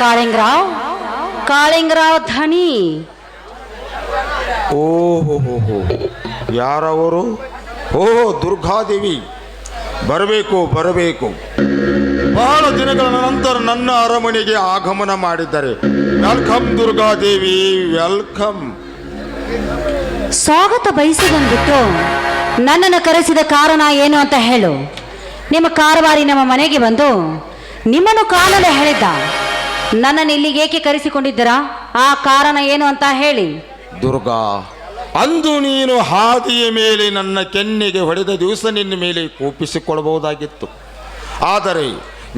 ಕಾಳಿಂಗರಾವ್ ಕಾಳಿಂಗರಾವ್ ಧನಿ. ಓಹೋ ಯಾರವರು? ಓಹೋ ದುರ್ಗಾದೇವಿ, ಬರಬೇಕು ಬರಬೇಕು. ಬಹಳ ದಿನಗಳ ನಂತರ ನನ್ನ ಅರಮನೆಗೆ ಆಗಮನ ಮಾಡಿದ್ದಾರೆ. Welcome Durgadevi, welcome. ಸ್ವಾಗತ ಬಯಸಿದಂದ್ಬಿಟ್ಟು ನನ್ನನ್ನು ಕರೆಸಿದ ಕಾರಣ ಏನು ಅಂತ ಹೇಳು. ನಿಮ್ಮ ಕಾರವಾರಿ ನಮ್ಮ ಮನೆಗೆ ಬಂದು ನಿಮ್ಮನ್ನು ಕಾಣಲು ಹೇಳಿದ್ದ. ನನ್ನನ್ನು ಇಲ್ಲಿಗೆ ಏಕೆ ಕರೆಸಿಕೊಂಡಿದ್ದೀರಾ? ಆ ಕಾರಣ ಏನು ಅಂತ ಹೇಳಿ. ದುರ್ಗಾ, ಅಂದು ನೀನು ಹಾದಿಯ ಮೇಲೆ ನನ್ನ ಕೆನ್ನೆಗೆ ಹೊಡೆದ ದಿವಸ ನಿನ್ನ ಮೇಲೆ ಕೋಪಿಸಿಕೊಳ್ಳಬಹುದಾಗಿತ್ತು. ಆದರೆ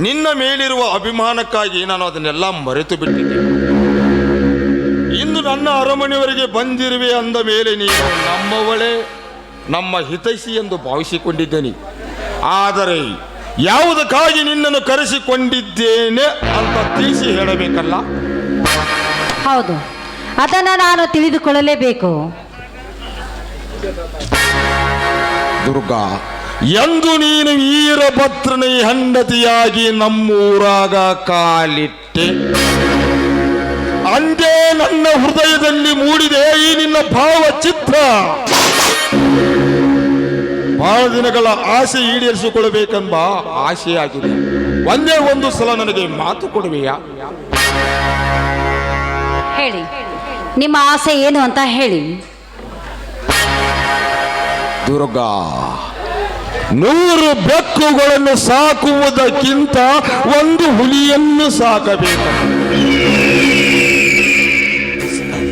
ನಿನ್ನ ಮೇಲಿರುವ ಅಭಿಮಾನಕ್ಕಾಗಿ ನಾನು ಅದನ್ನೆಲ್ಲ ಮರೆತು ಬಿಟ್ಟಿದ್ದೆ. ಇಂದು ನನ್ನ ಅರಮನೆಯವರೆಗೆ ಬಂದಿರುವೆ ಅಂದ ಮೇಲೆ ನೀನು ನಮ್ಮವಳೇ, ನಮ್ಮ ಹಿತೈಷಿ ಎಂದು ಭಾವಿಸಿಕೊಂಡಿದ್ದೇನೆ. ಆದರೆ ಯಾವುದಕ್ಕಾಗಿ ನಿನ್ನನ್ನು ಕರೆಸಿಕೊಂಡಿದ್ದೇನೆ ಅಂತ ತಿಳಿಸಿ ಹೇಳಬೇಕಲ್ಲ. ಹೌದು, ಅದನ್ನು ನಾನು ತಿಳಿದುಕೊಳ್ಳಲೇಬೇಕು. ದುರ್ಗಾ, ಎಂದು ನೀನು ವೀರಭದ್ರನ ಹೆಂಡತಿಯಾಗಿ ನಮ್ಮೂರಾಗ ಕಾಲಿಟ್ಟೆ, ಅಂದೇ ನನ್ನ ಹೃದಯದಲ್ಲಿ ಮೂಡಿದೆ ಈ ನಿನ್ನ ಭಾವಚಿತ್ರ. ಬಹಳ ದಿನಗಳ ಆಸೆ ಈಡೇರಿಸಿಕೊಳ್ಳಬೇಕೆಂಬ ಆಸೆಯಾಗಿದೆ. ಒಂದೇ ಒಂದು ಸಲ ನನಗೆ ಮಾತು ಕೊಡುವೆಯಾ? ಹೇಳಿ, ನಿಮ್ಮ ಆಸೆ ಏನು ಅಂತ ಹೇಳಿ. ದುರ್ಗಾ, 100 ಬೆಕ್ಕುಗಳನ್ನು ಸಾಕುವುದಕ್ಕಿಂತ ಒಂದು ಹುಲಿಯನ್ನು ಸಾಕಬೇಕು.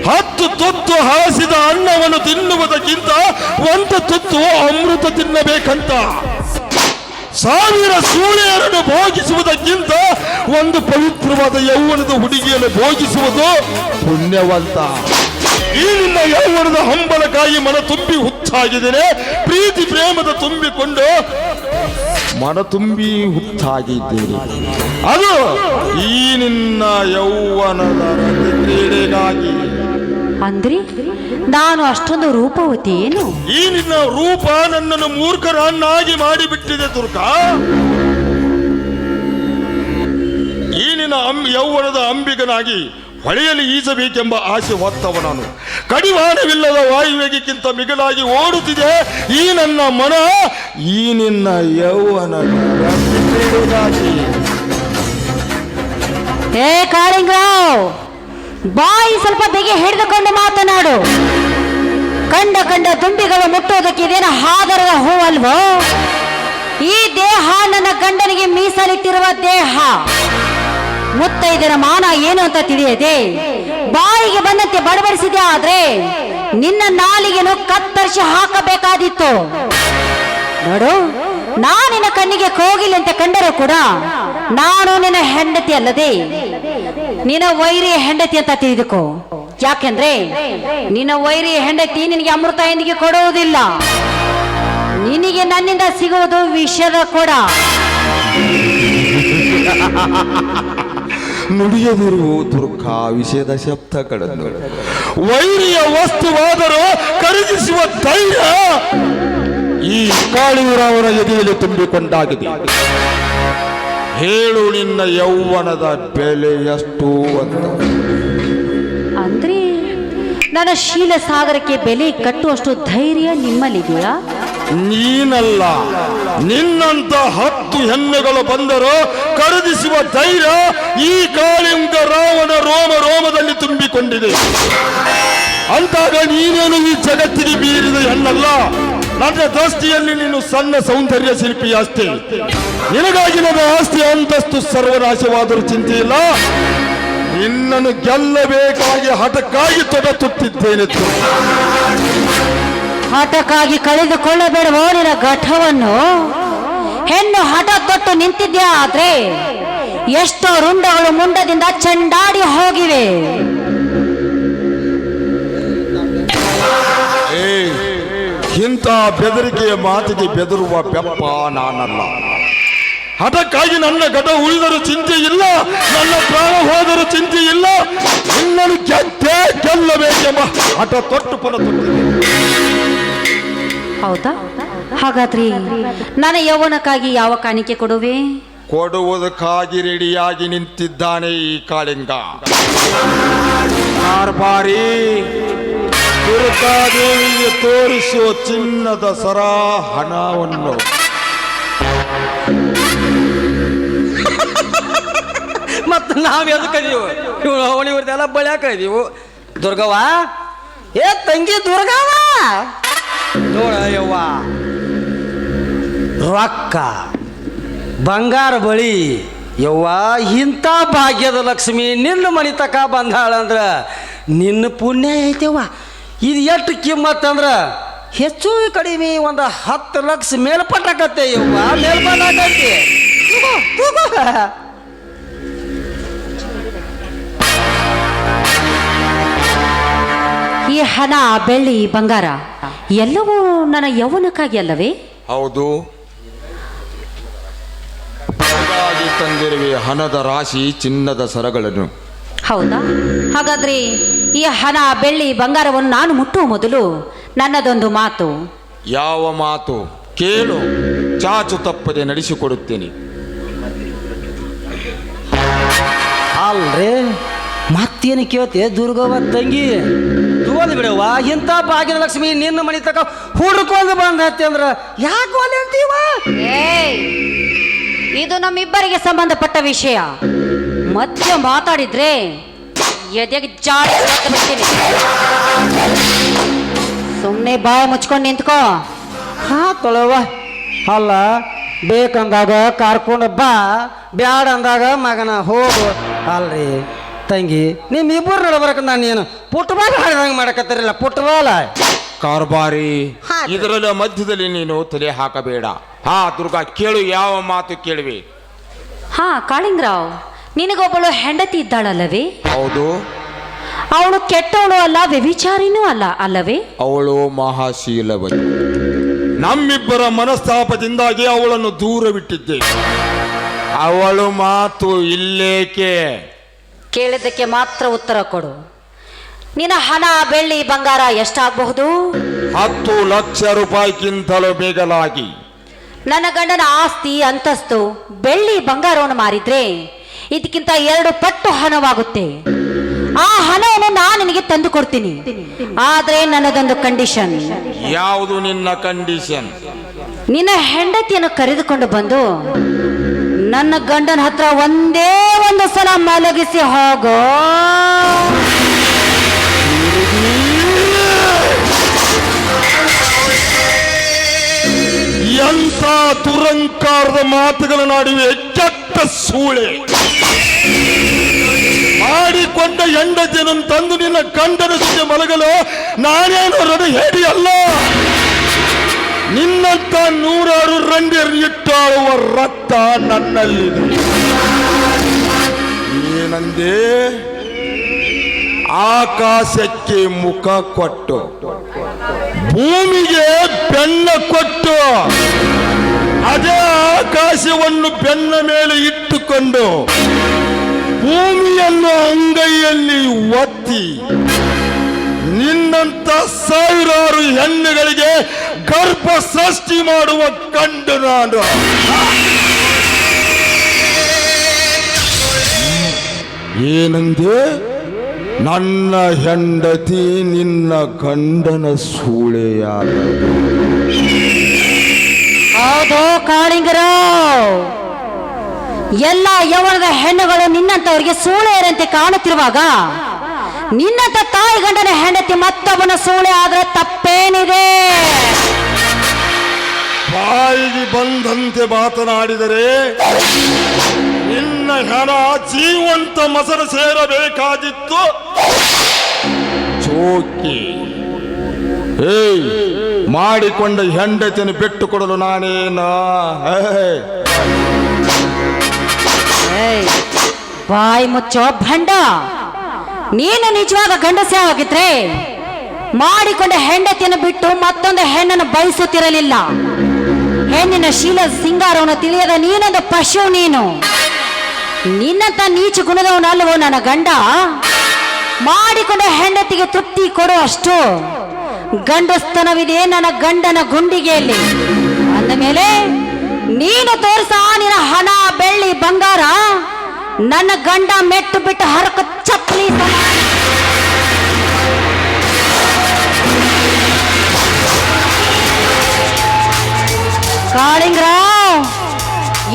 10 ತುತ್ತು ಹಾಸಿದ ಅನ್ನವನ್ನು ತಿನ್ನುವುದಕ್ಕಿಂತ 1 ತುತ್ತು ಅಮೃತ ತಿನ್ನಬೇಕಂತ. 1000 ಸೂಳೆಯರನ್ನು ಭೋಗಿಸುವುದಕ್ಕಿಂತ ಒಂದು ಪವಿತ್ರವಾದ ಯೌವನದ ಹುಡುಗಿಯನ್ನು ಭೋಗಿಸುವುದು ಪುಣ್ಯವಂತ. ಈ ನಿನ್ನ ಯೌವನದ ಹಂಬಲಕ್ಕಾಗಿ ಮನ ತುಂಬಿ ಹುಚ್ಚಾಗಿದ್ದೇನೆ. ಪ್ರೀತಿ ಪ್ರೇಮದ ತುಂಬಿಕೊಂಡು ಮನ ತುಂಬಿ ಹುಚ್ಚಾಗಿದ್ದೇನೆ. ಅದು ಈ ನಿನ್ನ ಯೌವನದ ಕ್ರೀಡೆಗಾಗಿ. ಅಂದ್ರಿ ನಾನು ಅಷ್ಟೊಂದು ರೂಪವತಿ ಏನು? ಈ ನಿನ್ನ ರೂಪ ನನ್ನನ್ನು ಮೂರ್ಖರನ್ನಾಗಿ ಮಾಡಿಬಿಟ್ಟಿದೆ ದುರ್ಗಾ. ಈ ನಿನ್ನ ಯೌವನದ ಅಂಬಿಗನಾಗಿ ಹೊಳೆಯಲ್ಲಿ ಈಜಬೇಕೆಂಬ ಆಸೆ ಹೊತ್ತವ ನಾನು. ಕಡಿವಾಣವಿಲ್ಲದ ವಾಯುವೇಗಕ್ಕಿಂತ ಮಿಗಿಲಾಗಿ ಓಡುತ್ತಿದೆ ಈ ನನ್ನ ಮನ ಈ ನಿನ್ನ ಯೌವನದ ಕ್ರೀಡೆಗಾಗಿ. ಏ ಕಾಳಿಂಗರಾವ್, ಬಾಯಿ ಸ್ವಲ್ಪ ಬೆಗೆ ಹಿಡಿದುಕೊಂಡು ಮಾತನಾಡು. ಕಂಡ ತುಂಬಿಗಳು ಮುಟ್ಟುವುದಕ್ಕೆ ಇದೇನು ಹಾದರದ ಹೂವಲ್ವೋ? ಈ ದೇಹ ನನ್ನ ಗಂಡನಿಗೆ ಮೀಸಲಿಟ್ಟಿರುವ ದೇಹ. ಮುತ್ತೈದರ ಮಾನ ಏನು ಅಂತ ತಿಳಿಯದೆ ಬಾಯಿಗೆ ಬಂದಂತೆ ಬಡಬಡಿಸಿದೆ. ಆದ್ರೆ ನಿನ್ನ ನಾಲಿಗೆನು ಕತ್ತರಿಸಿ ಹಾಕಬೇಕಾದಿತ್ತು. ನೋಡು, ನಾನಿನ ಕಣ್ಣಿಗೆ ಕೋಗಿಲೆ ಅಂತ ಕಂಡರೂ ಕೂಡ ನಾನು ನಿನ್ನ ಹೆಂಡತಿ ಅಲ್ಲದೆ ನಿನ್ನ ವೈರಿಯ ಹೆಂಡತಿ ಅಂತ ತಿಳಿದುಕೋ. ಯಾಕೆಂದ್ರೆ ನಿನ್ನ ವೈರಿಯ ಹೆಂಡತಿ ನಿನಗೆ ಅಮೃತ ಎಂದಿಗೆ ಕೊಡುವುದಿಲ್ಲ. ನಿನಗೆ ನನ್ನಿಂದ ಸಿಗುವುದು ವಿಷದ ಕೊಡ. ನುಡಿಯದಿರು ದುರ್ಗಾ ವಿಷಯದ ಶಬ್ದಗಳನ್ನು. ವೈರಿಯ ವಸ್ತುವಾದರೂ ಖರೀದಿಸುವ ಧೈರ್ಯ ಈ ಕಾಳಿಂಗರಾವನ ಎದೆಯಲ್ಲಿ ತುಂಬಿಕೊಂಡಾಗಿದೆ. ಹೇಳು, ನಿನ್ನ ಯೌವನದ ಬೆಲೆ ಎಷ್ಟು ಅಂತ. ಅಂದ್ರೆ ನನ್ನ ಶೀಲ ಸಾಗರಕ್ಕೆ ಬೆಲೆ ಕಟ್ಟುವಷ್ಟು ಧೈರ್ಯ ನಿಮ್ಮಲ್ಲಿದೆಯಾ? ನೀನಲ್ಲ, ನಿನ್ನಂತ 10 ಹೆಣ್ಣುಗಳು ಬಂದರೂ ಖರೀದಿಸುವ ಧೈರ್ಯ ಈ ಕಾಳಿಂಗರಾವನ ರೋಮದಲ್ಲಿ ತುಂಬಿಕೊಂಡಿದೆ. ಅಂತಾಗ ನೀನೇನು ಈ ಜಗತ್ತಿಗೆ ಮೀರಿದ ಹೆಣ್ಣಲ್ಲ. ನನ್ನ ದೃಷ್ಟಿಯಲ್ಲಿ ನೀನು ಸಣ್ಣ ಸೌಂದರ್ಯ ಶಿಲ್ಪಿ ಅಷ್ಟೇ. ನಿನಗಾಗಿ ನನ್ನ ಆಸ್ತಿ ಅಂತಸ್ತು ಸರ್ವನಾಶವಾದರೂ ಚಿಂತೆ ಇಲ್ಲ. ನಿನ್ನನ್ನು ಗೆಲ್ಲಬೇಕಾಗಿ ಹಠಕ್ಕಾಗಿ ತೊಡತುತ್ತಿದ್ದೇನೆ. ಹಠಕ್ಕಾಗಿ ಕಳೆದುಕೊಳ್ಳಬೇಡವೋ ನಿನ್ನ ಘಟವನ್ನು. ಹೆಣ್ಣು ಹಠ ತೊಟ್ಟು ನಿಂತಿದ್ಯಾ ಆದ್ರೆ ಎಷ್ಟೋ ರುಂಡಗಳು ಮುಂಡದಿಂದ ಚಂಡಾಡಿ ಹೋಗಿವೆ. ಇಂಥ ಬೆದರಿಕೆಯ ಮಾತಿಗೆ ಬೆದರುವ ಬೆಪ್ಪ ನಾನಲ್ಲ. ಹಠಕ್ಕಾಗಿ ನನ್ನ ಘಟ ಉಳಿದರೂ ಚಿಂತೆ ಇಲ್ಲ, ನನ್ನ ಪ್ರಾಣ ಹೋದರೂ ಚಿಂತೆ ಇಲ್ಲ. ನಿನ್ನನ್ನು ಗೆಲ್ಲಬೇಕೆಂಬ ಹಠ ತೊಟ್ಟು ಪದ ತೊಟ್ಟಿದೆ. ಹೌದಾ? ಹಾಗಾದ್ರೆ ನನ್ನ ಯೌವನಕ್ಕಾಗಿ ಯಾವ ಕಾಣಿಕೆ ಕೊಡುವೆ? ಕೊಡುವುದಕ್ಕಾಗಿ ರೆಡಿಯಾಗಿ ನಿಂತಿದ್ದಾನೆ ಈ ಕಾಳಿಂಗ. ಕಾರ್ಬಾರಿ, ದುರ್ಗಾದೇವಿಗೆ ತೋರಿಸುವ ಚಿನ್ನದ ಸರ ಹಣವನ್ನು. ಮತ್ತು ನಾವು ಎದಕ್ಕದೀವು ಇವಳು ಅವನಿವ್ರದೆಲ್ಲ ಬಳ್ಯಾಕ ಇದೀವು. ದುರ್ಗವ್ವ, ಏ ತಂಗಿ ದುರ್ಗವ್ವ, ನೋಡ ಯವ್ವ, ರೊಕ್ಕ ಬಂಗಾರ ಬಳಿ ಯವ್ವ, ಇಂಥ ಭಾಗ್ಯದ ಲಕ್ಷ್ಮಿ ನಿನ್ನ ಮನೆ ತಕ ಬಂದಾಳಂದ್ರ ನಿನ್ನ ಪುಣ್ಯ ಐತೆವ್ವ. ಇದು ಎಷ್ಟು ಕಿಮ್ಮತ್ತಂದ್ರ ಹೆಚ್ಚು ಕಡಿಮೆ ಒಂದು 10 ಲಕ್ಷ ಮೇಲ್ಪಟ್ಟಾಕತ್ತೆ ಯವ್ವ, ಮೇಲ್ಪಟ್ಟಾಕತ್ತೆ. ಈ ಹಣ, ಬೆಳ್ಳಿ, ಬಂಗಾರ ಎಲ್ಲವೂ ನನ್ನ ಯೌವನಕ್ಕಾಗಿ ಅಲ್ಲವೇ? ಹೌದು, ಹಾಗಾಗಿ ತಂದಿರುವೆ ಹಣದ ರಾಶಿ, ಚಿನ್ನದ ಸರಗಳನ್ನು. ಹೌದಾ? ಹಾಗಾದ್ರೆ ಈ ಹಣ, ಬೆಳ್ಳಿ, ಬಂಗಾರವನ್ನು ನಾನು ಮುಟ್ಟುವ ಮೊದಲು ನನ್ನದೊಂದು ಮಾತು. ಯಾವ ಮಾತು? ಕೇಳು, ಚಾಚು ತಪ್ಪದೆ ನಡೆಸಿಕೊಡುತ್ತೇನೆ. ಅಲ್ರೇ, ಮತ್ತೇನು ಕೇಳ್ತೆ ದುರ್ಗವ್ವ ತಂಗಿ? ತೋಲ್ ಬಿಡವ್ವ, ಇಂಥ ಭಾಗ್ಯದ ಲಕ್ಷ್ಮಿ ನಿನ್ನ ಮನೆ ತಕ ಹುಡ್ಕೊಂಡು ಬಂದತ್ತೆ ಅಂದ್ರ ಯಾಕೆ ಒಲೆ ಅಂತೀವ? ಏಯ್, ಇದು ನಮ್ಮಿಬ್ಬರಿಗೆ ಸಂಬಂಧಪಟ್ಟ ವಿಷಯ. ಮತ್ತೆ ಮಾತಾಡಿದ್ರೆ ಎದೆಗೆ ಜಾಡಿ ಬಿಡ್ತೀನಿ. ಸುಮ್ಮನೆ ಬಾಯ ಮುಚ್ಕೊಂಡು ನಿಂತ್ಕೋ. ಹಾ ತೊಳವ್ವ, ಅಲ್ಲ ಬೇಕಂದಾಗ ಕರ್ಕೊಂಡು ಬಾ, ಬ್ಯಾಡ ಅಂದಾಗ ಮಗನ ಹೋಗು. ಅಲ್ರಿ ತಂಗಿ, ನಿಮ್ಮಿಬ್ಬರು ನಡಬರಕ ನಾನು ಏನು ಪುಟ್ಬಾಲ್ ಹಾಡಿದಂಗೆ ಮಾಡಕತ್ತಾರಿಲ್ಲ, ಪುಟ್ಬಾಲ. ಕಾರ್ಬಾರಿ, ಇದರ ಮಧ್ಯದಲ್ಲಿ ನೀನು ತಲೆ ಹಾಕಬೇಡ. ಹಾ ದುರ್ಗಾ, ಕೇಳು, ಯಾವ ಮಾತು ಕೇಳುವೆ? ಹಾ ಕಾಳಿಂಗರಾವ್, ನಿನಗೊಬ್ಬಳು ಹೆಂಡತಿ ಇದ್ದಾಳಲ್ಲವೇ? ಹೌದು. ಅವಳು ಕೆಟ್ಟವಳು ಅಲ್ಲ, ವ್ಯಭಿಚಾರಿನೂ ಅಲ್ಲ ಅಲ್ಲವೇ? ಅವಳು ಮಹಾಶೀಲವತಿ. ನಮ್ಮಿಬ್ಬರ ಮನಸ್ತಾಪದಿಂದಾಗಿ ಅವಳನ್ನು ದೂರವಿಟ್ಟಿದ್ದೆ. ಅವಳು ಮಾತು ಇಲ್ಲೇಕೆ? ಕೇಳಿದ್ದಕ್ಕೆ ಮಾತ್ರ ಉತ್ತರ ಕೊಡು. ನಿನ್ನ ಹಣ, ಬೆಳ್ಳಿ, ಬಂಗಾರ ಎಷ್ಟಾಗಬಹುದು? 10 ಲಕ್ಷ ರೂಪಾಯಿಗಿಂತಲೂ ಬೇಗಲಾಗಿ. ನನ್ನ ಗಂಡನ ಆಸ್ತಿ, ಅಂತಸ್ತು, ಬೆಳ್ಳಿ, ಬಂಗಾರವನ್ನು ಮಾರಿದ್ರೆ ಇದಕ್ಕಿಂತ 2 ಪಟ್ಟು ಹಣವಾಗುತ್ತೆ. ಆ ಹಣವನ್ನು ನಾನು ನಿನಗೆ ತಂದು ಕೊಡ್ತೀನಿ. ಆದ್ರೆ ನನ್ನದೊಂದು ಕಂಡೀಷನ್. ಯಾವುದು ನಿನ್ನ ಕಂಡೀಷನ್? ನಿನ್ನ ಹೆಂಡತಿಯನ್ನು ಕರೆದುಕೊಂಡು ಬಂದು ನನ್ನ ಗಂಡನ ಹತ್ರ ಒಂದೇ ಒಂದು ಸಲ ಮಲಗಿಸಿ ಹೋಗೋ. ಎಂತ ದುರಂಕಾರದ ಮಾತುಗಳನ್ನಾಡಿವೆ ಕೆಟ್ಟ ಸೂಳೆ. ಮಾಡಿಕೊಂಡ ಹೆಂಡತಿಯನ್ನು ತಂದು ನಿನ್ನ ಗಂಡನ ಜೊತೆ ಮಲಗಲು ನಾನೇನು ರಡ ಹೇಳಿ ಅಲ್ಲ. ನಿನ್ನಂತ 100 ರಂಡಿಯರು ಇಟ್ಟಾಳುವ ರಕ್ತ ನನ್ನಲ್ಲಿದೆ. ಏನಂದೆ? ಆಕಾಶಕ್ಕೆ ಮುಖ ಕೊಟ್ಟು, ಭೂಮಿಗೆ ಬೆನ್ನ ಕೊಟ್ಟು, ಅದೇ ಆಕಾಶವನ್ನು ಬೆನ್ನ ಮೇಲೆ ಇಟ್ಟುಕೊಂಡು ಭೂಮಿಯನ್ನು ಅಂಗೈಯಲ್ಲಿ ಒತ್ತಿ ನಿನ್ನಂತ 1000 ಹೆಣ್ಣುಗಳಿಗೆ ಗರ್ಭ ಸೃಷ್ಟಿ ಮಾಡುವ ಕಂಡು ನಾನು. ಏನಂದೆ? ನನ್ನ ಹೆಂಡತಿ ನಿನ್ನ ಗಂಡನ ಸೂಳೆಯಾದ. ಹೌದು ಕಾಳಿಂಗರಾವ್, ಎಲ್ಲ ಯೌವನದ ಹೆಣ್ಣುಗಳು ನಿನ್ನಂತವರಿಗೆ ಸೂಳೆಯರಂತೆ ಕಾಣುತ್ತಿರುವಾಗ ನಿನ್ನಂತ ತಾಯಿ ಗಂಡನ ಹೆಂಡತಿ ಮತ್ತೊಬ್ಬನ ಸೂಳೆ ಆದ್ರೆ ತಪ್ಪೇನಿದೆ? ಬಾಯಿಗೆ ಬಂದಂತೆ ಮಾತನಾಡಿದರೆ ನಿನ್ನ ಹಣ ಜೀವಂತ ಮೊಸರು ಸೇರಬೇಕಾಗಿತ್ತು. ಚೋಕಿ, ಏಯ್, ಮಾಡಿಕೊಂಡ ಹೆಂಡತಿಯನ್ನು ಬಿಟ್ಟು ಕೊಡಲು ನಾನೇನ? ಬಾಯಿ ಮುಚ್ಚೋ ಭಂಡ. ನೀನು ನಿಜವಾದ ಗಂಡಸೇ ಆಗಿದ್ರೆ ಮಾಡಿಕೊಂಡ ಹೆಂಡತಿಯನ್ನು ಬಿಟ್ಟು ಮತ್ತೊಂದು ಹೆಣ್ಣನ್ನು ಬಯಸುತ್ತಿರಲಿಲ್ಲ. ಹೆಣ್ಣಿನ ಶೀಲ ಸಿಂಗಾರವನ್ನು ತಿಳಿಯದ ನೀನೊಂದು ಪಶು. ನೀನು ನಿನ್ನಂತ ನೀಚ ಗುಣದವನಲ್ಲವೋ ನನ್ನ ಗಂಡ. ಮಾಡಿಕೊಂಡ ಹೆಂಡತಿಗೆ ತೃಪ್ತಿ ಕೊಡುವಷ್ಟು ಗಂಡಸ್ತನವಿದೆ ನನ್ನ ಗಂಡನ ಗುಂಡಿಗೆಯಲ್ಲಿ. ಅಂದ ಮೇಲೆ ನೀನು ತೋರಿಸ ನಿನ್ನ ಹಣ ಬೆಳ್ಳಿ ಬಂಗಾರ ನನ್ನ ಗಂಡ ಮೆಟ್ಟು ಬಿಟ್ಟು ಹರಕ ಚಪ್ಪಲಿ ಕಾಳಿಂಗರಾವ್,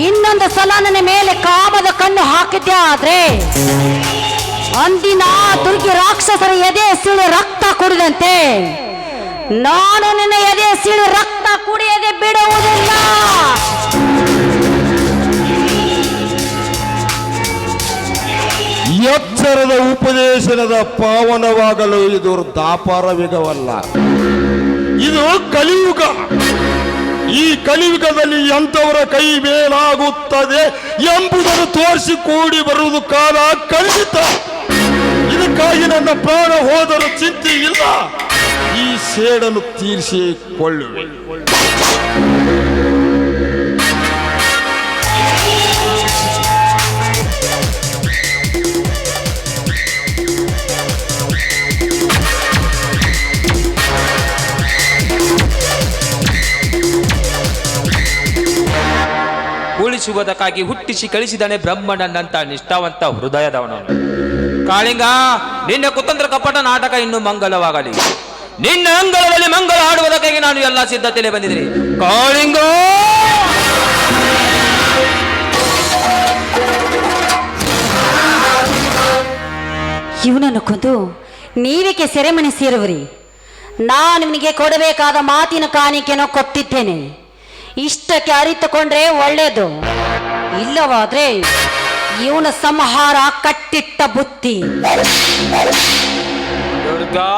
ಇನ್ನೊಂದು ಸಲ ನನ್ನ ಮೇಲೆ ಕಾಮದ ಕಣ್ಣು ಹಾಕಿದ್ಯಾ ಆದ್ರೆ ಅಂದಿನ ದುರ್ಗಿ ರಾಕ್ಷಸರ ಎದೆ ಸಿಳಿ ರಕ್ತ ಕುಡಿದಂತೆ ನಾನು ನಿನ್ನ ಎದೆ ಸಿಳಿ ರಕ್ತ ಕುಡಿಯದೆ ಬಿಡುವುದಿಲ್ಲ. ಎಚ್ಚರದ ಉಪದೇಶನದ ಪಾವನವಾಗಲು ಇದು ದಾಪಾರವಿಗವಲ್ಲ, ಇದು ಕಲಿಯುಗ. ಈ ಕಲಿಯುಗದಲ್ಲಿ ಎಂಥವರ ಕೈ ಮೇಲಾಗುತ್ತದೆ ಎಂಬುದನ್ನು ತೋರಿಸಿ ಕೂಡಿ ಬರುವುದು ಕಾಲ ಖಂಡಿತ. ಇದಕ್ಕಾಗಿ ನನ್ನ ಪ್ರಾಣ ಹೋದರೂ ಚಿಂತೆ ಇಲ್ಲ, ಈ ಸೇಡನ್ನು ತೀರಿಸಿಕೊಳ್ಳುವೆ. ಉಳಿಸುವುದಕ್ಕಾಗಿ ಹುಟ್ಟಿಸಿ ಕಳಿಸಿದಾನೆ ಬ್ರಹ್ಮನನ್ನಂತ ನಿಷ್ಠಾವಂತ ಹೃದಯದವನು. ಕಾಳಿಂಗ, ನಿನ್ನ ಕುತಂತ್ರ ಕಪಟ ನಾಟಕ ಇನ್ನು ಮಂಗಲವಾಗಲಿ. ನಿನ್ನ ಅಂಗಳದಲ್ಲಿ ಮಂಗಲ ಆಡುವುದಕ್ಕಾಗಿ ನಾನು ಎಲ್ಲ ಸಿದ್ಧತೆಯಲ್ಲಿ ಬಂದಿದ್ದೀನಿ. ಕಾಳಿಂಗ, ಇವನನ್ನು ಕೊಂದು ನೀವೇಕೆ ಸೆರೆಮನೆ ಸೇರುವರಿ? ನಾನು ನಿನಗೆ ಕೊಡಬೇಕಾದ ಮಾತಿನ ಕಾಣಿಕೆಯನ್ನು ಕೊಟ್ಟಿದ್ದೇನೆ. ಇಷ್ಟಕ್ಕೆ ಅರಿತುಕೊಂಡ್ರೆ ಒಳ್ಳೇದು, ಇಲ್ಲವಾದ್ರೆ ಇವನ ಸಂಹಾರ ಕಟ್ಟಿಟ್ಟ ಬುತ್ತಿ. ದುರ್ಗಾ,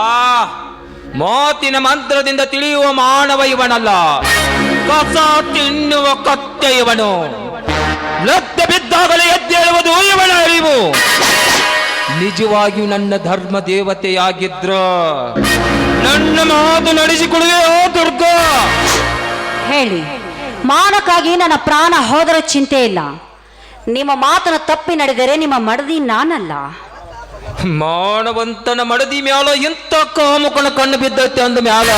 ಮಾತಿನ ಮಂತ್ರದಿಂದ ತಿಳಿಯುವ ಮಾನವ ಇವನಲ್ಲ, ಕಸ ತಿನ್ನುವ ಕತ್ತೆ ಇವನು. ಲದ್ದ ಬಿದ್ದಾಗಲೇ ಎದ್ದೇಳುವುದು ಇವನ ಅರಿವು. ನಿಜವಾಗಿಯೂ ನನ್ನ ಧರ್ಮ ದೇವತೆಯಾಗಿದ್ರ ನನ್ನ ಮಾತು ನಡೆಸಿಕೊಡುವೆ ಓ ದುರ್ಗಾ. ಹೇಳಿ, ಮಾನಕ್ಕಾಗಿ ನನ್ನ ಪ್ರಾಣ ಹೋದರೆ ಚಿಂತೆ ಇಲ್ಲ. ನಿಮ್ಮ ಮಾತನ್ನು ತಪ್ಪಿ ನಡೆದರೆ ನಿಮ್ಮ ಮಡದಿ ನಾನಲ್ಲ. ಮಾನವಂತನ ಮಡದಿ ಮ್ಯಾಲ ಎಂತ ಕಾಮುಕನ ಕಣ್ಣು ಬಿದ್ದೈತೆ ಅಂದ ಮ್ಯಾಲ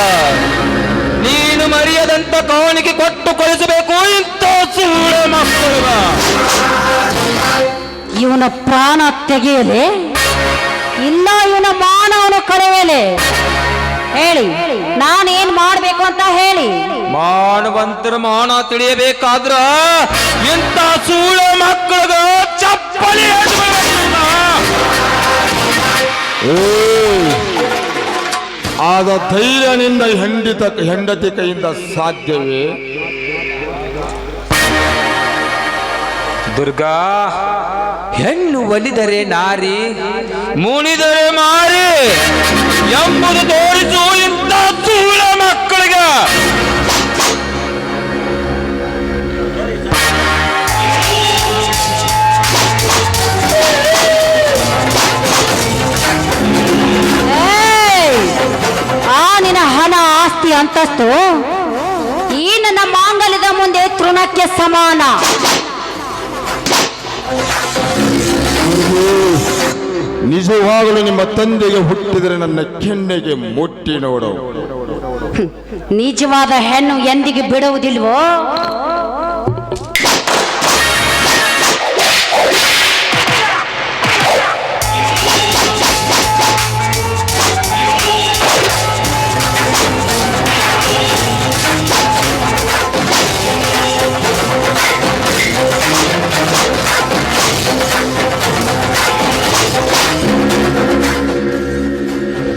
ನೀನು ಮರೆಯದಂತ ಕಾಣಿಕೆ ಕೊಟ್ಟು ಕಳಿಸಬೇಕು. ಇಂಥ ಸುಳ್ಳ ಮಕ್ಕಳ ಇವನ ಪ್ರಾಣ ತೆಗೆಯಲೆ ಇಲ್ಲ ಇವನ ಮಾನವನು ಕಳೆಯಲೆ? ಹೇಳಿ, ನಾನೇನ್ ಮಾಡ್ಬೇಕು ಅಂತ ಹೇಳಿ. ಮಾನವಂತರ ಮಾನ ತಿಳಿಯಬೇಕಾದ್ರ ಇಂಥ ಸುಳ್ಳ ಮಕ್ಕಳಿಗ ಚಪ್ಪಲಿ ಆದ ಧೈರ್ಯನಿಂದ ಹೆಂಡತಿ ಕೈಯಿಂದ ಸಾಧ್ಯವೇ? ದುರ್ಗಾ, ಹೆಣ್ಣು ಒಲಿದರೆ ನಾರಿ, ಮುನಿದರೆ ಮಾರಿ ಎಂಬುದು ತೋರಿಸು ಇಂಥ ಸುಳ್ಳ ಮಕ್ಕಳಿಗೆ. ಆ ನಿನ್ನ ಹಣ ಆಸ್ತಿ ಅಂತಸ್ತು ಈ ನನ್ನ ಮಾಂಗಲ್ಯದ ಮುಂದೆ ತೃಣಕ್ಕೆ ಸಮಾನ. ನಿಜವಾಗಲೂ ನಿಮ್ಮ ತಂದೆಗೆ ಹುಟ್ಟಿದರೆ ನನ್ನ ಕೆನ್ನೆಗೆ ಮುಟ್ಟಿ ನೋಡು. ನಿಜವಾದ ಹೆಣ್ಣು ಎಂದಿಗೆ ಬಿಡುವುದಿಲ್ವೋ?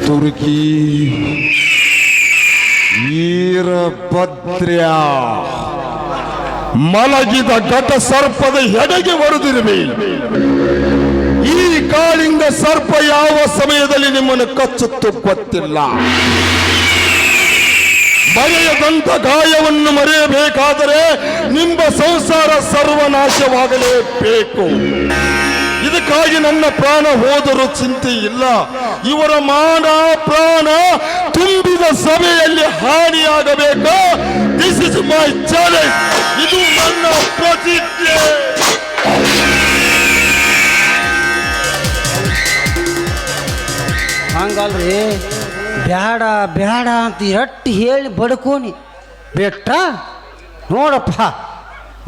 ತುರ್ಕಿ ವೀರಭದ್ರ ಮಲಗಿದ ಘಟ ಸರ್ಪದ ಎಡೆಗೆ ಹೊಡೆದಿರುವೆ. ಈ ಕಾಳಿಂಗ ಸರ್ಪ ಯಾವ ಸಮಯದಲ್ಲಿ ನಿಮ್ಮನ್ನು ಕಚ್ಚುತ್ತು ಗೊತ್ತಿಲ್ಲ. ಬರೆಯದಂತ ಗಾಯವನ್ನು ಮರೆಯಬೇಕಾದರೆ ನಿಮ್ಮ ಸಂಸಾರ ಸರ್ವನಾಶವಾಗಲೇಬೇಕು. ಇದಕ್ಕಾಗಿ ನನ್ನ ಪ್ರಾಣ ಹೋದರೂ ಚಿಂತೆ ಇಲ್ಲ. ಇವರ ಮಾನ ಪ್ರಾಣ ತುಂಬಿದ ಸಭೆಯಲ್ಲಿ ಹಾನಿಯಾಗಬೇಕು. This is my challenge. ಇದು ನನ್ನ ಪ್ರತಿಜ್ಞೆ. ಹಂಗಲ್ರಿ, ಬ್ಯಾಡ ಬ್ಯಾಡ ಅಂತ ಎಟ್ಟು ಹೇಳಿ ಬಡ್ಕೋನಿ ಬೆಟ್ಟ ನೋಡಪ್ಪ.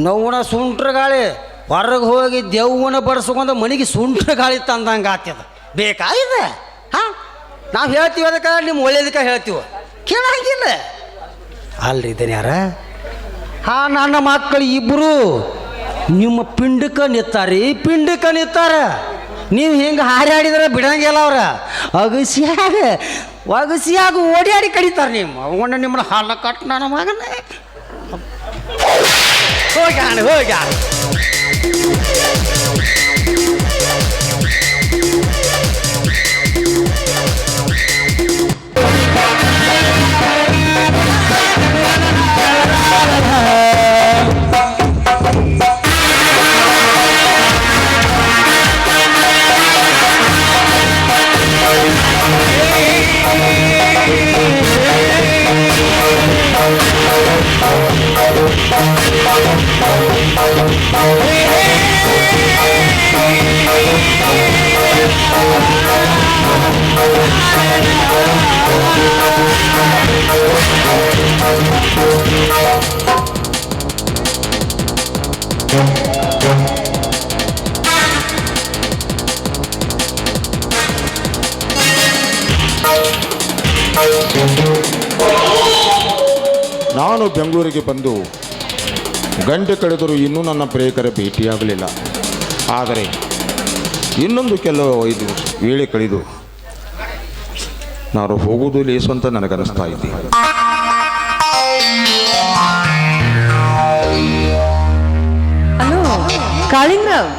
ನೋವನ ಸುಂಟ್ರ ಗಾಳಿ ಹೊರಗೆ ಹೋಗಿ ದೆವ್ವನ ಬಡಿಸ್ಕೊಂಡು ಮನೆಗೆ ಸುಂಟ್ರ ಗಾಳಿ ತಂದಂಗೆ ಆಗ್ತದ ಬೇಕಾ ಇದೆ ಹಾಂ ನಾವು ಹೇಳ್ತೀವಿ ಅದಕ್ಕೆ ನಿಮ್ಮ ಒಳ್ಳೇದಕ್ಕೆ ಹೇಳ್ತೀವಿ ಕೇಳಂಗಿಲ್ಲ ಅಲ್ರಿ ಇದ್ದೇನೆ ಯಾರ ಹಾಂ ನನ್ನ ಮಕ್ಕಳು ಇಬ್ಬರು ನಿಮ್ಮ ಪಿಂಡಕ್ಕೆ ನಿತ್ತಾರಿ ಪಿಂಡಕ್ಕೆ ನಿತ್ತಾರ ನೀವು ಹಿಂಗೆ ಹಾರಾಡಿದ್ರೆ ಬಿಡಂಗಿಲ್ಲ ಅವ್ರ ಒಗಸಿಯಾಗ ಓಡಾಡಿ ಕಡಿತಾರೆ ನೀವು ಅವನ್ನ ನಿಮ್ಮನ್ನ ಹಾಲ ಕಟ್ ನನ್ನ ಮಗನೇ ಹೋಗ್ಯಾಣ ಹೋಗ್ಯಾಣ ನಾನು ಬೆಂಗಳೂರಿಗೆ ಬಂದು ಗಂಟೆ ಕಳೆದರೂ ಇನ್ನೂ ನನ್ನ ಪ್ರೇಯಕರ ಭೇಟಿಯಾಗಲಿಲ್ಲ. ಆದರೆ ಇನ್ನೊಂದು ಕೆಲವು 5 ವೇಳೆ ಕಳೆದು ನಾನು ಹೋಗುವುದು ಲೇಸು ಅಂತ ನನಗನ್ನಿಸ್ತಾ ಇದೆ. ಹಲೋ ಕಾಳಿಂಗರಾವ್,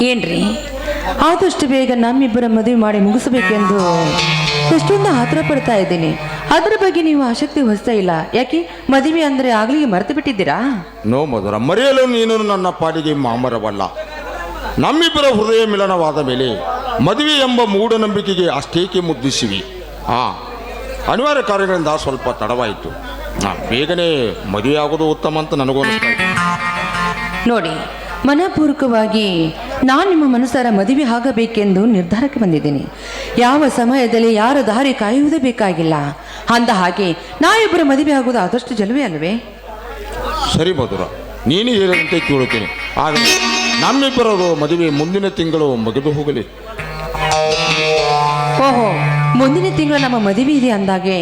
ಏನ್ರಿ ಆದಷ್ಟು ಬೇಗ ನಮ್ಮಿಬ್ಬರ ಮದುವೆ ಮಾಡಿ ಮುಗಿಸಬೇಕೆಂದು ಎಷ್ಟೊಂದು ಆತರ ಪಡ್ತಾ ಇದ್ದೀನಿ. ಅದರ ಬಗ್ಗೆ ನೀವು ಆಸಕ್ತಿ ಹೊಸ್ತಾ ಇಲ್ಲ ಯಾಕೆ? ಮದುವೆ ಅಂದರೆ ಆಗ್ಲಿಗೆ ಮರೆತು ಬಿಟ್ಟಿದ್ದೀರಾ? ನೋ ಮಧುರ, ಮರೆಯಲು ನೀನು ನನ್ನ ಪಾಡಿಗೆ ಮಾಮರವಲ್ಲ. ನಮ್ಮಿಬ್ಬರ ಹೃದಯ ಮಿಲನವಾದ ಮೇಲೆ ಮದುವೆ ಎಂಬ ಮೂಢನಂಬಿಕೆಗೆ ಅಷ್ಟೇಕೆ ಮುದ್ದಿಸಿವಿ. ಅನಿವಾರ್ಯ ಕಾರ್ಯಗಳಿಂದ ಸ್ವಲ್ಪ ತಡವಾಯಿತು. ಬೇಗನೆ ಮದುವೆ ಆಗೋದು ಉತ್ತಮ ಅಂತ ನನಗೂ ಅನಿಸ್ತಾ ಇದೆ. ನೋಡಿ, ಮನಪೂರ್ವಕವಾಗಿ ನಾನು ನಿಮ್ಮ ಮನಸ್ಸಾರ ಮದುವೆ ಆಗಬೇಕೆಂದು ನಿರ್ಧಾರಕ್ಕೆ ಬಂದಿದ್ದೀನಿ. ಯಾವ ಸಮಯದಲ್ಲಿ ಯಾರ ದಾರಿ ಕಾಯುವುದೇ ಬೇಕಾಗಿಲ್ಲ. ಅಂದ ಹಾಗೆ ನಾವಿಬ್ಬರ ಮದುವೆ ಆಗುವುದು ಆದಷ್ಟು ಜಲವೇ ಅಲ್ವೇ? ಸರಿ ಮಧುರ, ನೀನು ಹೇಳಿದಂತೆ ಕೇಳುತ್ತೇನೆ. ಆದರೆ ನಮ್ಮಿಬ್ಬರದು ಮದುವೆ ಮುಂದಿನ ತಿಂಗಳು ಮುಗಿದು ಹೋಗಲಿ. ಓಹೋ, ಮುಂದಿನ ತಿಂಗಳು ನಮ್ಮ ಮದುವೆ ಇದೆ ಅಂದಾಗೆ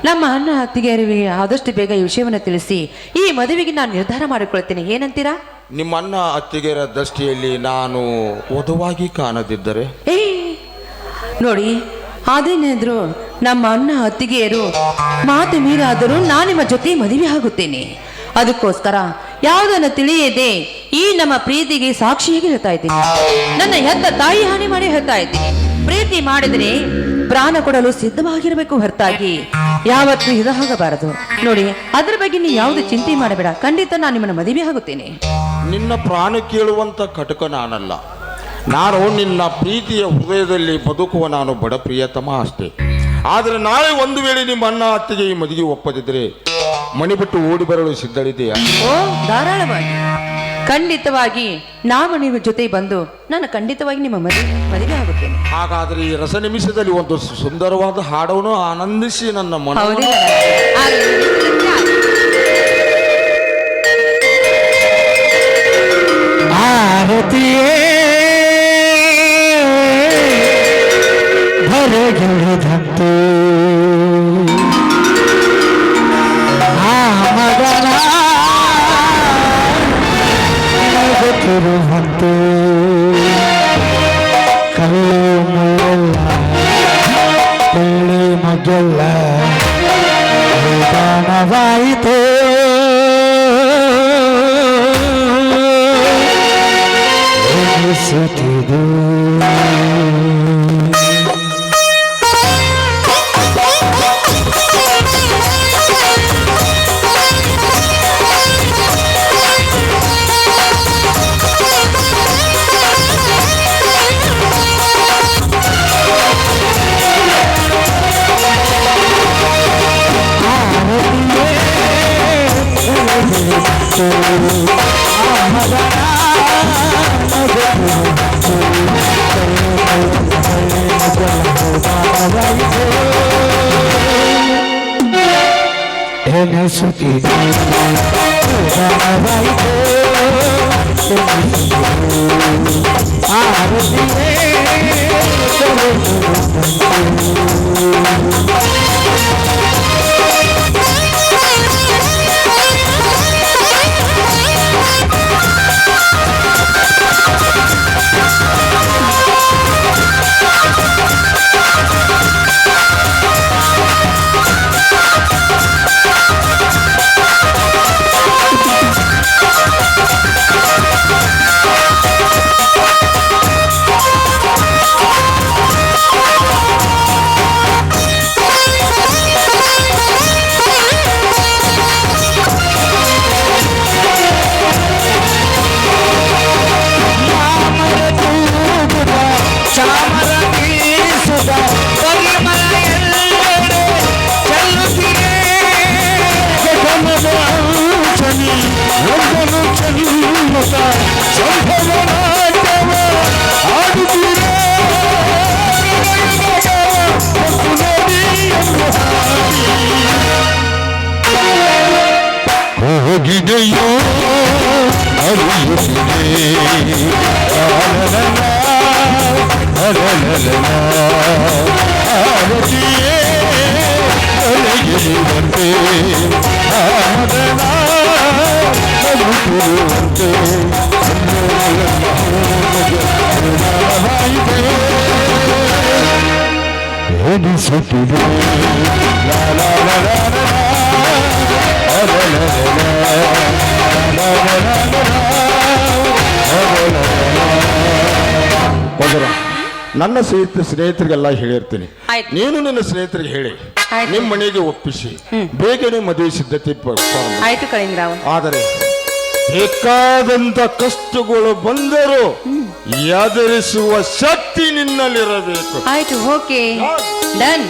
ನಮ್ಮ ಅಣ್ಣ ಅತ್ತಿಗೆಯರಿಗೆ ಆದಷ್ಟು ಬೇಗ ಈ ವಿಷಯವನ್ನು ತಿಳಿಸಿ ಈ ಮದುವೆಗೆ ನಾನು ನಿರ್ಧಾರ ಮಾಡಿಕೊಳ್ತೇನೆ. ಏನಂತೀರಾ? ನಿಮ್ಮ ಅಣ್ಣ ಅತ್ತಿಗೆಯರ ದೃಷ್ಟಿಯಲ್ಲಿ ನಾನು ವಧುವಾಗಿ ಕಾಣದಿದ್ದರೆ? ನೋಡಿ, ಅದೇನಾದ್ರು ನಮ್ಮ ಅಣ್ಣ ಅತ್ತಿಗೆಯರು ಮಾತು ಮೀರಾದರೂ ನಾನು ನಿಮ್ಮ ಜೊತೆ ಮದುವೆ ಆಗುತ್ತೇನೆ. ಅದಕ್ಕೋಸ್ಕರ ಯಾವುದನ್ನು ತಿಳಿಯದೆ ಈ ನಮ್ಮ ಪ್ರೀತಿಗೆ ಸಾಕ್ಷಿಯಾಗಿ ಹೇಳ್ತಾ ಇದ್ದೀನಿ. ನನ್ನ ಹೆತ್ತ ತಾಯಿ ಹಾನಿ ಮಾಡಿ ಹೇಳ್ತಾ ಇದ್ದೀನಿ. ಪ್ರೀತಿ ಮಾಡಿದರೆ ಪ್ರಾಣ ಕೊಡಲು ಸಿದ್ಧವಾಗಿರಬೇಕು ಹೊರತಾಗಿ ಯಾವತ್ತೂ ಇದಾಗಬಾರದು. ನೋಡಿ, ಅದ್ರ ಬಗ್ಗೆ ನೀವು ಯಾವುದು ಚಿಂತೆ ಮಾಡಬೇಡ. ಖಂಡಿತ ನಾನು ನಿಮ್ಮನ್ನು ಮದುವೆ ಆಗುತ್ತೇನೆ. ನಿನ್ನ ಪ್ರಾಣ ಕೇಳುವಂತ ಕಟಕ ನಾನಲ್ಲ. ನಾನು ನಿನ್ನ ಪ್ರೀತಿಯ ಹೃದಯದಲ್ಲಿ ಬದುಕುವ ನಾನು ಬಡ ಪ್ರಿಯತಮ ಅಷ್ಟೇ. ಆದರೆ ನಾಳೆ ಒಂದು ವೇಳೆ ನಿಮ್ಮ ಅಣ್ಣ ಅತ್ತಿಗೆ ಈ ಮದುವೆ ಒಪ್ಪದಿದ್ದರೆ ಮನೆ ಬಿಟ್ಟು ಓಡಿ ಬರಲು ಸಿದ್ಧಳಿದೆಯಾ? ಓ, ಧಾರಾಳವಾಗಿ, ಖಂಡಿತವಾಗಿ ನಾವು ನೀವು ಜೊತೆ ಬಂದು ನಾನು ಖಂಡಿತವಾಗಿ ನಿಮ್ಮ ಮದುವೆ ಆಗುತ್ತೇನೆ. ಹಾಗಾದರೆ ಈ ರಸ ನಿಮಿಷದಲ್ಲಿ ಒಂದು ಸುಂದರವಾದ ಹಾಡವನ್ನು ಆನಂದಿಸಿ ನನ್ನ ಮನ ಭರಗಿಳಿದಂತೆ ಮಗತಿರುವಂತೆ ಕಲ್ಲು ಮುಳ್ಳೆಲ್ಲ ಬೆಳ್ಳಿ ಮಗೆಲ್ಲ ನಿಧಾನವಾಯಿತು. ಎನಿಸುತ್ತಿದೆ ಆ ಎನಿಸುತ್ತಿದೆ ಉದಾರವಾಯಿತು ಆರತಿಯೇ ಹೋಗಿದೆಯೋ ಅರಿಯುತ್ತಿದೆ ಆರತಿಯೇ ಒಳಗಿರುವಂತೆ ಮಗುತ್ತಿರುವಂತೆ ಎನಿಸುತ್ತಿದೆ ಲಾ ಲಾ ಲಾ ಲಾ ಮಧುರ, ನನ್ನ ಸ್ನೇಹಿತರಿಗೆಲ್ಲ ಹೇಳಿರ್ತೀನಿ, ಆಯ್ತು. ನೀನು ನಿನ್ನ ಸ್ನೇಹಿತರಿಗೆ ಹೇಳಿ ಆಯ್ತು. ನಿಮ್ಮ ಮನೆಗೆ ಒಪ್ಪಿಸಿ ಬೇಗನೆ ಮದುವೆ ಸಿದ್ಧತೆ ಪ್ರಾರಂಭ. ಆಯ್ತು ಕಳಿಂಗರಾವ್. ಆದರೆ ಬೇಕಾದಂತ ಕಷ್ಟಗಳು ಬಂದರೂ ಎದುರಿಸುವ ಶಕ್ತಿ ನಿನ್ನಲ್ಲಿರಬೇಕು. ಆಯ್ತು, ಓಕೆ, ಡನ್.